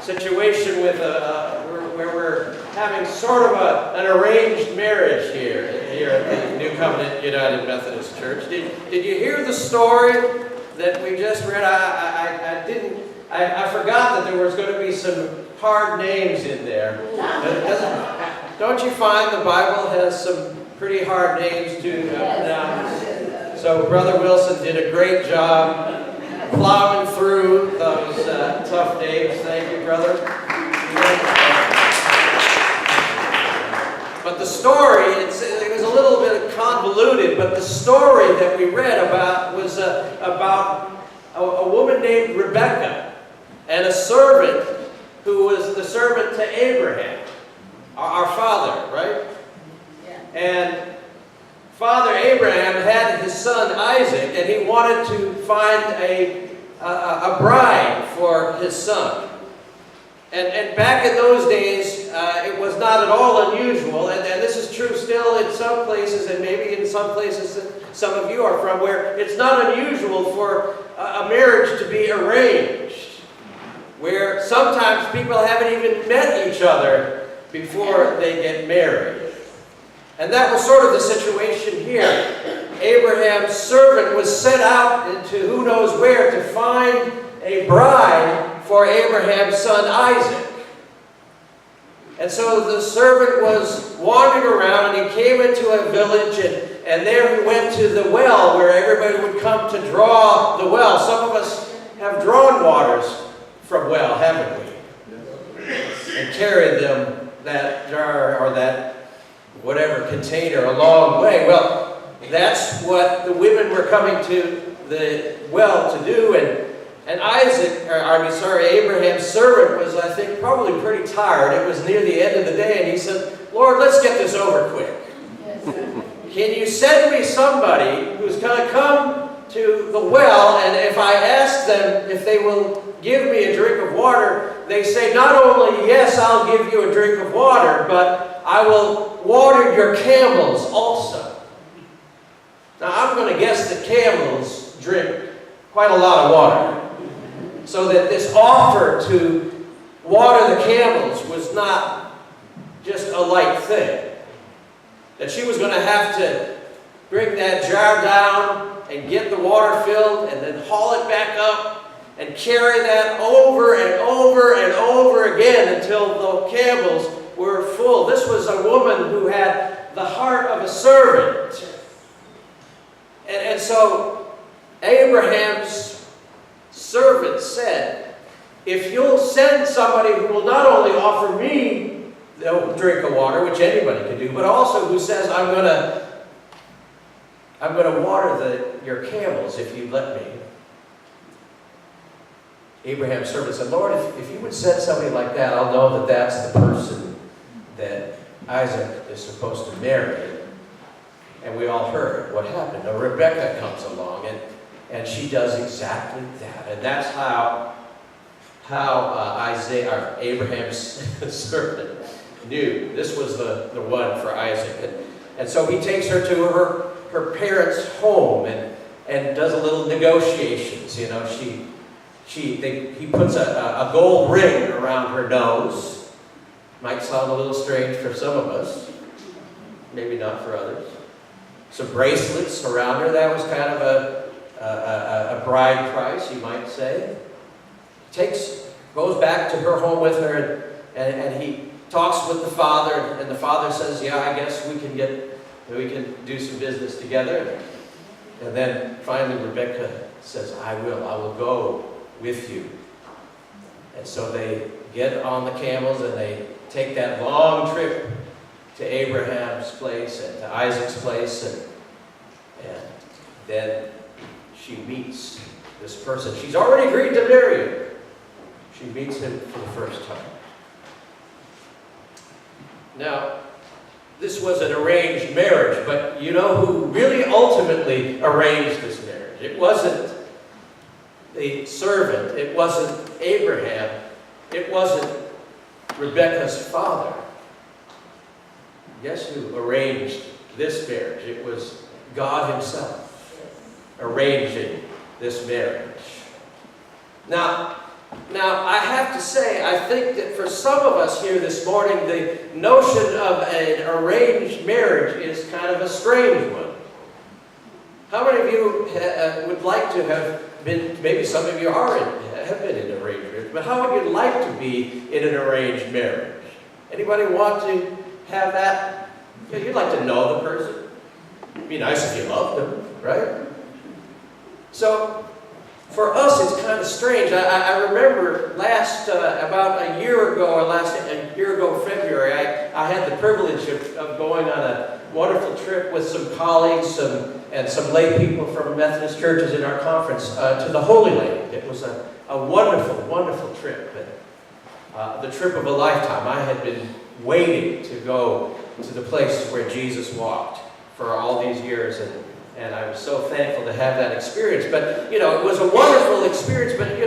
situation with where we're having sort of an arranged marriage here at the New Covenant United Methodist Church. Did you hear the story that we just read? I forgot that there was going to be some hard names in there. Don't you find the Bible has some pretty hard names to pronounce? So Brother Wilson did a great job plowing through those tough names. Thank you, brother. But the story, it was a little bit convoluted, but the story that we read about was about a woman named Rebecca and a servant who was the servant to Abraham, our father, right? Yeah. And Father Abraham had his son Isaac, and he wanted to find a bride for his son. And back in those days, it was not at all unusual, and this is true still in some places, and maybe in some places that some of you are from, where it's not unusual for a marriage to be arranged, where sometimes people haven't even met each other before they get married. And that was sort of the situation here. Abraham's servant was sent out into who knows where to find a bride for Abraham's son Isaac. And so the servant was wandering around, and he came into a village, and there he went to the well where everybody would come to draw the well. Some of us have drawn waters from well, haven't we? And carried them, that jar or that whatever container, a long way. Well, that's what the women were coming to the well to do, and Abraham's servant was, I think, probably pretty tired. It was near the end of the day, and he said, Lord, let's get this over quick. Can you send me somebody who's going to come to the well, and if I ask them if they will give me a drink of water, they say, not only, yes, I'll give you a drink of water, but I will water your camels also. Now, I'm going to guess that camels drink quite a lot of water. So that this offer to water the camels was not just a light thing. That she was going to have to bring that jar down and get the water filled and then haul it back up and carry that over and over and over again until the camels were full. This was a woman who had the heart of a servant. And so Abraham's servant said, if you'll send somebody who will not only offer me a drink of water, which anybody can do, but also who says, I'm going to water your camels if you let me. Abraham's servant said, Lord, if you would send somebody like that, I'll know that that's the person that Isaac is supposed to marry. And we all heard what happened. Now, Rebecca comes along, and she does exactly that. And that's how Abraham's servant knew this was the one for Isaac. And so he takes her to her parents' home and does a little negotiations. You know, he puts a gold ring around her nose. Might sound a little strange for some of us, maybe not for others. Some bracelets around her. That was kind of a bride price, you might say. Goes back to her home with her, and he talks with the father, and the father says, yeah, I guess we can do some business together. And then finally Rebecca says, I will go with you. And so they get on the camels, and they take that long trip to Abraham's place and to Isaac's place, and then she meets this person. She's already agreed to marry him. She meets him for the first time. Now, this was an arranged marriage, but you know who really ultimately arranged this marriage? It wasn't the servant. It wasn't Abraham. It wasn't Rebecca's father. Guess who arranged this marriage? It was God himself arranging this marriage. Now, Now, I have to say, I think that for some of us here this morning, the notion of an arranged marriage is kind of a strange one. How many of you would like to have been, maybe some of you have been in an arranged marriage, but how would you like to be in an arranged marriage? Anybody want to have that? Yeah, you'd like to know the person. It'd be nice if you loved them, right? So, for us, it's kind of strange. I remember about a year ago, February, I had the privilege of going on a wonderful trip with some colleagues and some lay people from Methodist churches in our conference to the Holy Land. It was a wonderful, wonderful trip. And, the trip of a lifetime. I had been waiting to go to the places where Jesus walked for all these years, and I was so thankful to have that experience. But, it was a wonderful experience, but,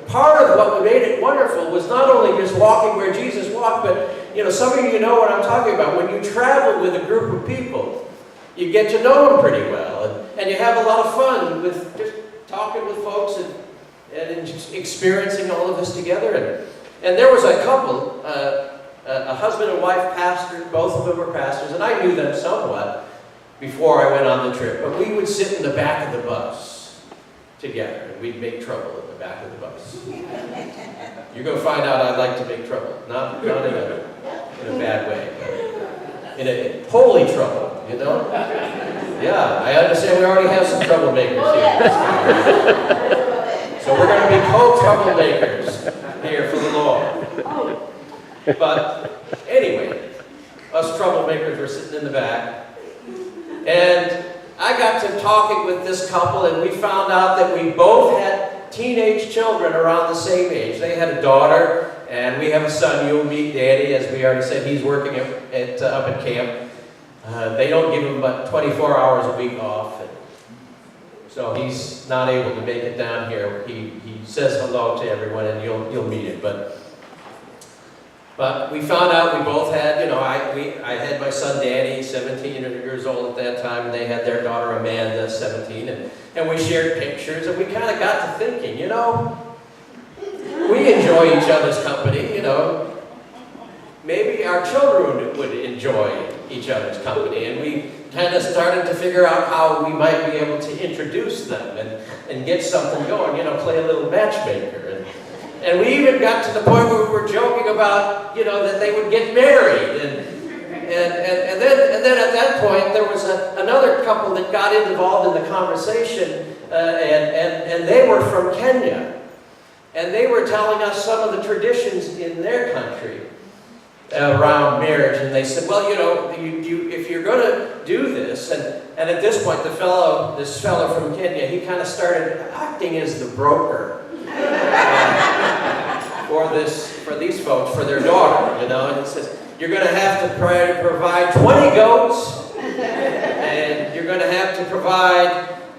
part of what made it wonderful was not only just walking where Jesus walked, but, some of you know what I'm talking about. When you travel with a group of people, you get to know them pretty well, and you have a lot of fun with just talking with folks and just experiencing all of this together. And there was a couple, a husband and wife pastors, both of them were pastors, and I knew them somewhat before I went on the trip. But we would sit in the back of the bus together, and we'd make trouble in the back of the bus. You're going to find out I like to make trouble. Not in a bad way, but in a holy trouble, Yeah, I understand we already have some troublemakers here. So we're going to be co-troublemakers here for the Lord. But anyway, us troublemakers were sitting in the back. And I got to talking with this couple, and we found out that we both had teenage children around the same age. They had a daughter, and we have a son. You'll meet Daddy, as we already said. He's working up at camp. They don't give him but 24 hours a week off, and so he's not able to make it down here. He says hello to everyone, and you'll meet him. But we found out we both had, I had my son Danny, 17 years old at that time, and they had their daughter Amanda, 17, and we shared pictures, and we kind of got to thinking, we enjoy each other's company, maybe our children would enjoy each other's company, and we kind of started to figure out how we might be able to introduce them and get something going, play a little matchmaker. And we even got to the point where we were joking about, that they would get married. And then at that point, there was another couple that got involved in the conversation, and they were from Kenya. And they were telling us some of the traditions in their country around marriage. And they said, well, if you're going to do this, and at this point, this fellow from Kenya, he kind of started acting as the broker. For these folks, for their daughter, and it says, you're going to have to provide 20 goats, and you're going to have to provide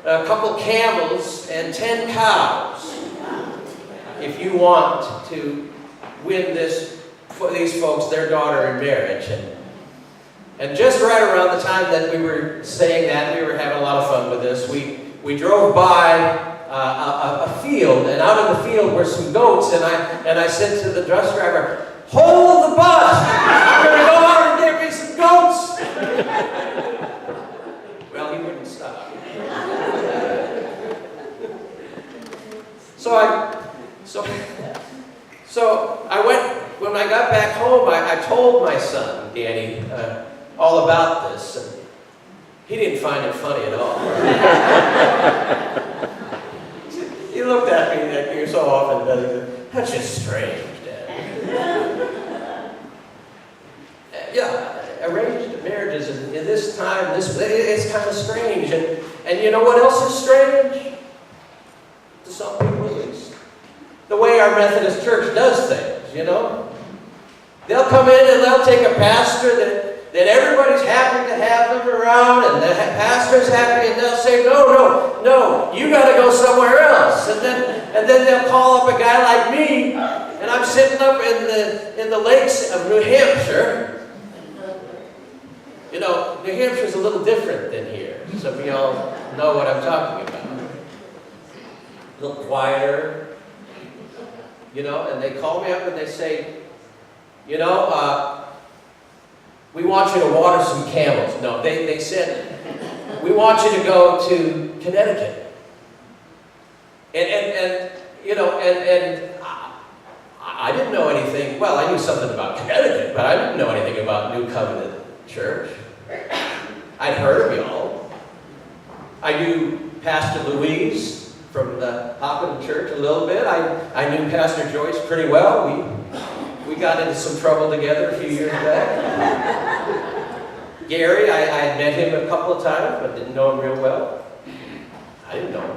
a couple camels and 10 cows if you want to win these folks, their daughter, in marriage. And just right around the time that we were saying that, we were having a lot of fun with this, we drove by a field, and out in the field were some goats, and I said to the bus driver, hold the bus! I'm going to go out and get me some goats! Well, he wouldn't stop. So I went, when I got back home, I told my son, Danny, all about this, and he didn't find it funny at all. He looked at me like you so often does. He said, that's just strange, Dad. Arranged marriages in this time, it's kind of strange. And you know what else is strange? To some people at least. The way our Methodist church does things, They'll come in and they'll take a pastor that everybody's happy to have them around, and the pastor's happy, and they'll say, no, you got to go somewhere else. And then they'll call up a guy like me, and I'm sitting up in the lakes of New Hampshire. New Hampshire's a little different than here. Some of y'all know what I'm talking about. A little quieter. and they call me up and they say, we want you to water some camels. No, they said, we want you to go to Connecticut. And I didn't know anything. Well, I knew something about Connecticut, but I didn't know anything about New Covenant Church. I'd heard of y'all. I knew Pastor Louise from the Hopkins Church a little bit. I knew Pastor Joyce pretty well. We got into some trouble together a few years back. Gary, I had met him a couple of times, but didn't know him real well. I didn't know him.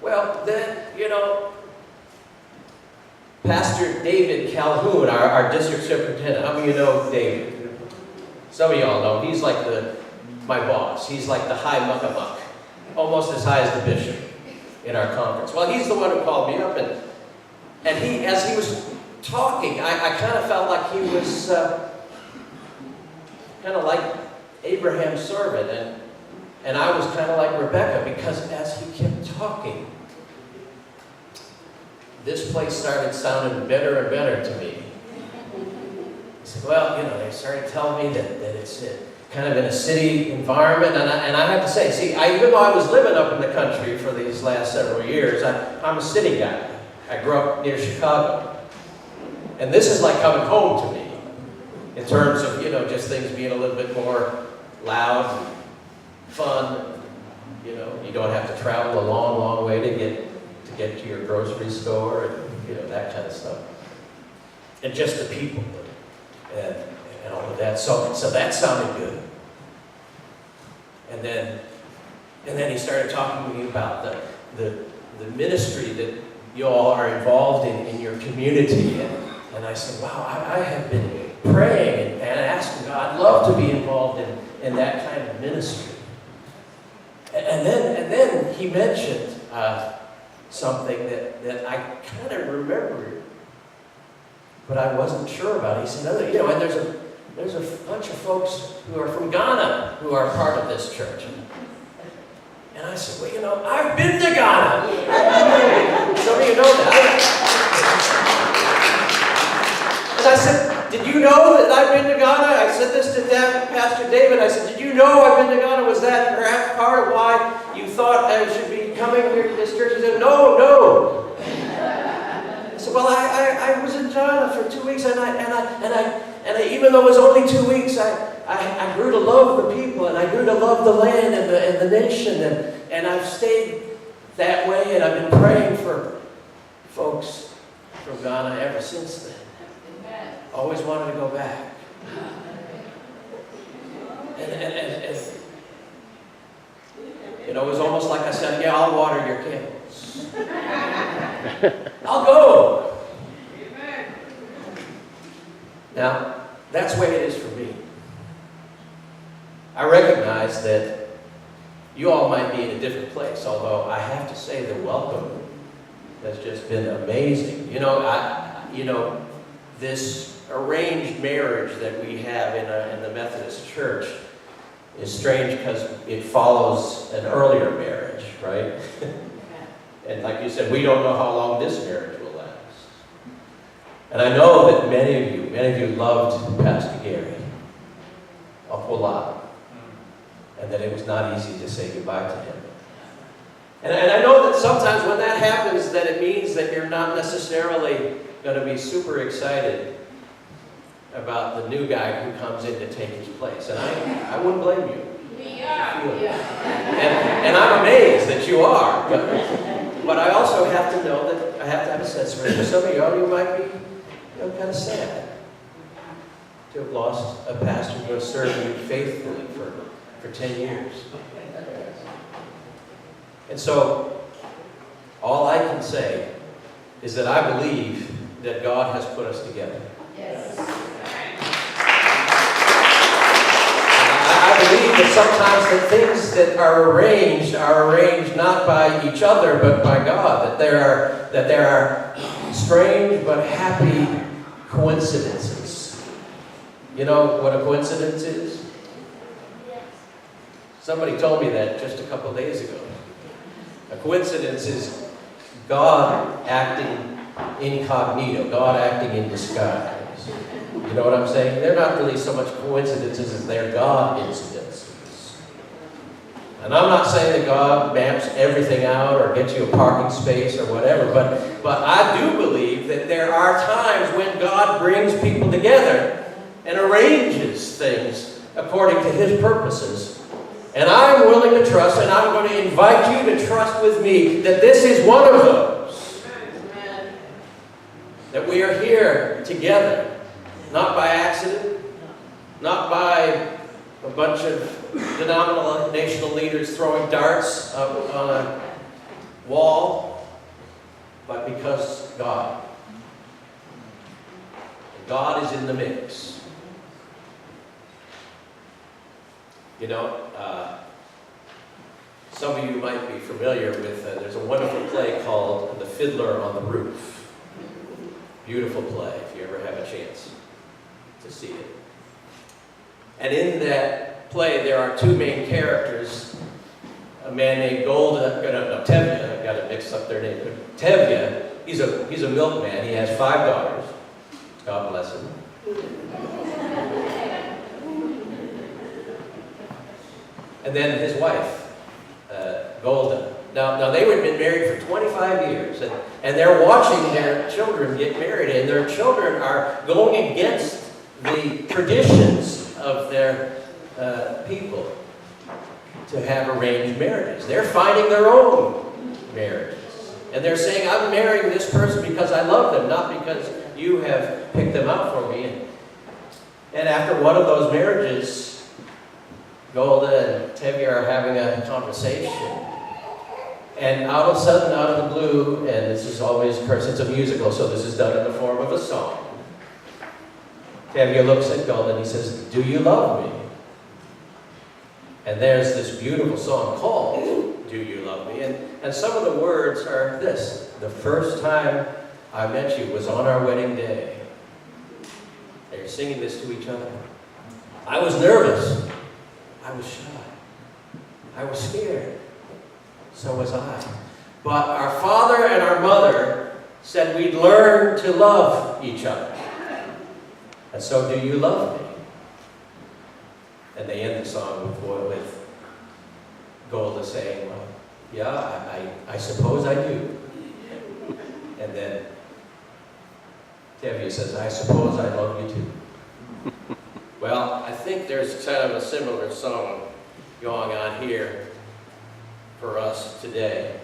Well, then, Pastor David Calhoun, our district superintendent. How many of you know David? Some of y'all know. He's like my boss. He's like the high muckamuck, almost as high as the bishop in our conference. Well, he's the one who called me up, and he, as he was talking, I kind of felt like he was kind of like Abraham's servant, and I was kind of like Rebecca, because as he kept talking, this place started sounding better and better to me. He said, well, they started telling me that it's kind of in a city environment, and I have to say, even though I was living up in the country for these last several years, I'm a city guy. I grew up near Chicago. And this is like coming home to me, in terms of, just things being a little bit more loud and fun. You don't have to travel a long, long way to get to your grocery store and, that kind of stuff. And just the people and all of that. So that sounded good. And then he started talking to me about the ministry that you all are involved in your community. And I said, wow, I have been praying and asking God, I'd love to be involved in that kind of ministry. And then he mentioned something that I kind of remembered, but I wasn't sure about. He said, and there's a bunch of folks who are from Ghana who are part of this church. And I said, well, I've been to Ghana. Some of you know that. And I said, did you know that I've been to Ghana? I said this to Pastor David. I said, did you know I've been to Ghana? Was that perhaps part of why you thought I should be coming here to this church? He said, no. I said, well, I was in Ghana for 2 weeks, and even though it was only 2 weeks, I grew to love the people, and I grew to love the land and the nation, and I've stayed that way, and I've been praying for folks from Ghana ever since then. Always wanted to go back. And it was almost like I said, yeah, I'll water your camels. I'll go. Now, that's the way it is for me. I recognize that you all might be in a different place, although I have to say the welcome has just been amazing. This arranged marriage that we have in the Methodist Church is strange because it follows an earlier marriage, right? And like you said, we don't know how long this marriage will last. And I know that many of you loved Pastor Gary a whole lot, and that it was not easy to say goodbye to him. And I know that sometimes when that happens, that it means that you're not necessarily going to be super excited about the new guy who comes in to take his place. And I wouldn't blame you. We are. And I'm amazed that you are. But I also have to know that I have to have a sense for some of you might be kind of sad to have lost a pastor who has served you faithfully for 10 years. And so, all I can say is that I believe that God has put us together. Yes. I believe that sometimes the things that are arranged not by each other, but by God. That there are strange but happy coincidences. You know what a coincidence is? Somebody told me that just a couple of days ago. A coincidence is God acting incognito, God acting in disguise. You know what I'm saying? They're not really so much coincidences as they're God incidences. And I'm not saying that God maps everything out or gets you a parking space or whatever, but I do believe that there are times when God brings people together and arranges things according to His purposes. And I'm willing to trust, and I'm going to invite you to trust with me that this is one of those. Amen. That we are here together, not by accident, not by a bunch of denominational leaders throwing darts up on a wall, but because God. God is in the mix. You know, some of you might be familiar with, there's a wonderful play called The Fiddler on the Roof. Beautiful play, if you ever have a chance to see it. And in that play, there are two main characters. A man named Tevye, I've got to mix up their name. Tevye, he's a milkman. He has 5 daughters. God bless him. And then his wife, Golda. Now they had been married for 25 years, and they're watching their children get married, and their children are going against the traditions of their people to have arranged marriages. They're finding their own marriages. And they're saying, I'm marrying this person because I love them, not because you have picked them out for me. And after one of those marriages, Golda and Tevye are having a conversation. And out of sudden, out of the blue, and this is always, of course, it's a musical, so this is done in the form of a song. Tevye looks at Golda and he says, do you love me? And there's this beautiful song called Do You Love Me? And some of the words are this: the first time I met you was on our wedding day. They're singing this to each other. I was nervous. I was shy. I was scared. So was I. But our father and our mother said we'd learn to love each other. And so do you love me? And they end the song with Golda saying, well, yeah, I suppose I do. And then Tevye says, I suppose I love you too. Well, I think there's kind of a similar song going on here for us today.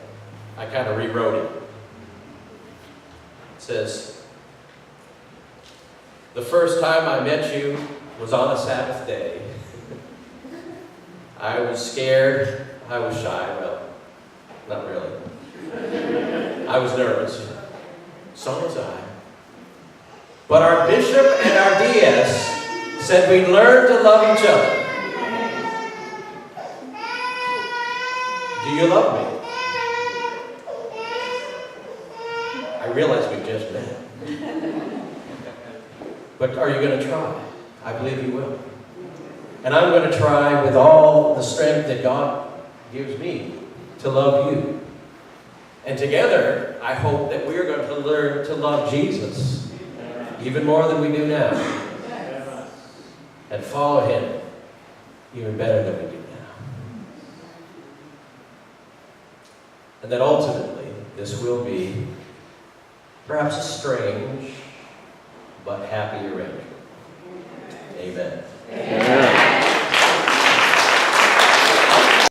I kind of rewrote it. It says, the first time I met you was on a Sabbath day. I was scared. I was shy. Well, not really. I was nervous. So was I. But our bishop and our DS said we'd learn to love each other. Do you love me? I realize we just met. But are you going to try? I believe you will. And I'm going to try with all the strength that God gives me to love you. And together, I hope that we're going to learn to love Jesus even more than we do now. And follow Him even better than we do now. And that ultimately, this will be perhaps a strange but happy arrangement. Amen.